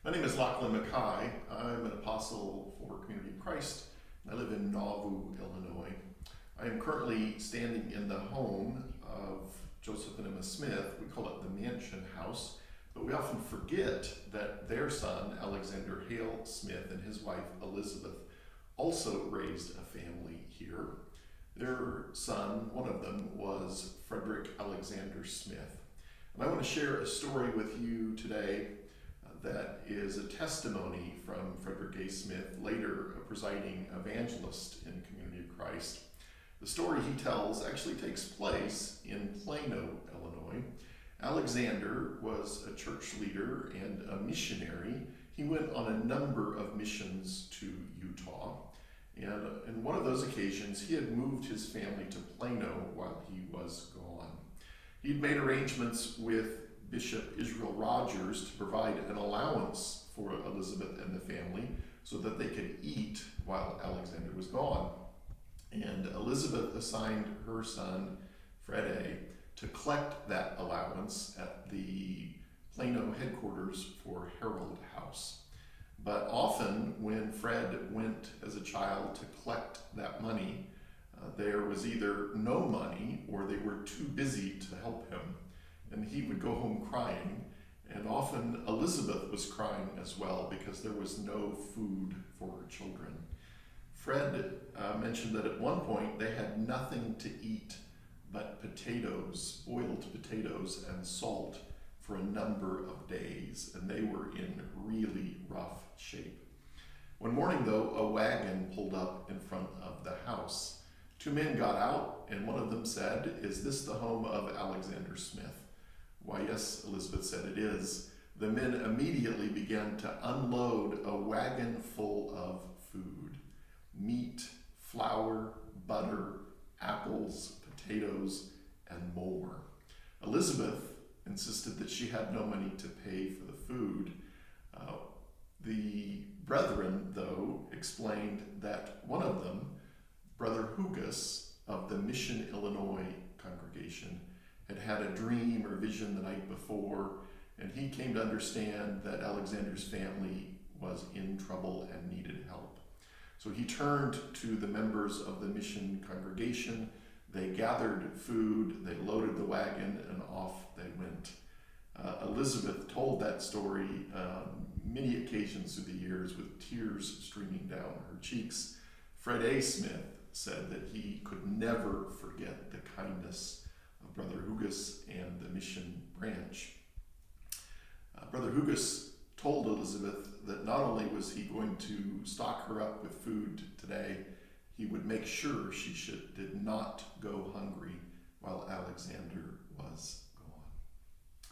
My name is Lachlan Mackay. I'm an apostle for Community of Christ. I live in Nauvoo, Illinois. I am currently standing in the home of Joseph and Emma Smith. We call it the Mansion House, but we often forget that their son, Alexander Hale Smith, and his wife, Elizabeth, also raised a family here. Their son, one of them, was Frederick Alexander Smith. And I want to share a story with you today that is a testimony from Frederick A. Smith, later a presiding evangelist in Community of Christ. The story he tells actually takes place in Plano, Illinois. Alexander was a church leader and a missionary. He went on a number of missions to Utah. And in one of those occasions, he had moved his family to Plano while he was gone. He'd made arrangements with Bishop Israel Rogers to provide an allowance for Elizabeth and the family so that they could eat while Alexander was gone. And Elizabeth assigned her son, Fred A., to collect that allowance at the Plano headquarters for Herald House. But often when Fred went as a child to collect that money, there was either no money or they were too busy to help him. And he would go home crying, and often Elizabeth was crying as well because there was no food for her children. Fred mentioned that at one point they had nothing to eat but potatoes, boiled potatoes and salt for a number of days, and they were in really rough shape. One morning though, a wagon pulled up in front of the house. Two men got out, and one of them said, "Is this the home of Alexander Smith?" "Why, yes," Elizabeth said, "it is." The men immediately began to unload a wagon full of food: meat, flour, butter, apples, potatoes, and more. Elizabeth insisted that she had no money to pay for the food. The brethren, though, explained that one of them, Brother Hougas of the Mission, Illinois congregation, had had a dream or vision the night before, and he came to understand that Alexander's family was in trouble and needed help. So he turned to the members of the mission congregation. They gathered food, they loaded the wagon, and off they went. Elizabeth told that story many occasions through the years with tears streaming down her cheeks. Fred A. Smith said that he could never forget the kindness of Brother Hougas and the mission branch. Brother Hougas told Elizabeth that not only was he going to stock her up with food today, he would make sure she did not go hungry while Alexander was gone.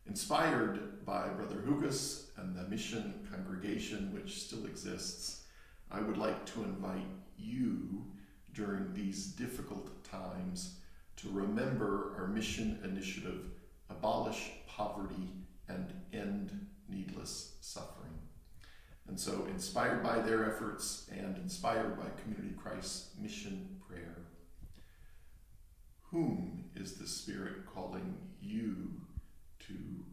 Inspired by Brother Hougas and the mission congregation, which still exists, I would like to invite you during these difficult times to remember our mission initiative, Abolish Poverty and End Needless Suffering. And so, inspired by their efforts and inspired by Community of Christ's mission prayer, whom is the Spirit calling you to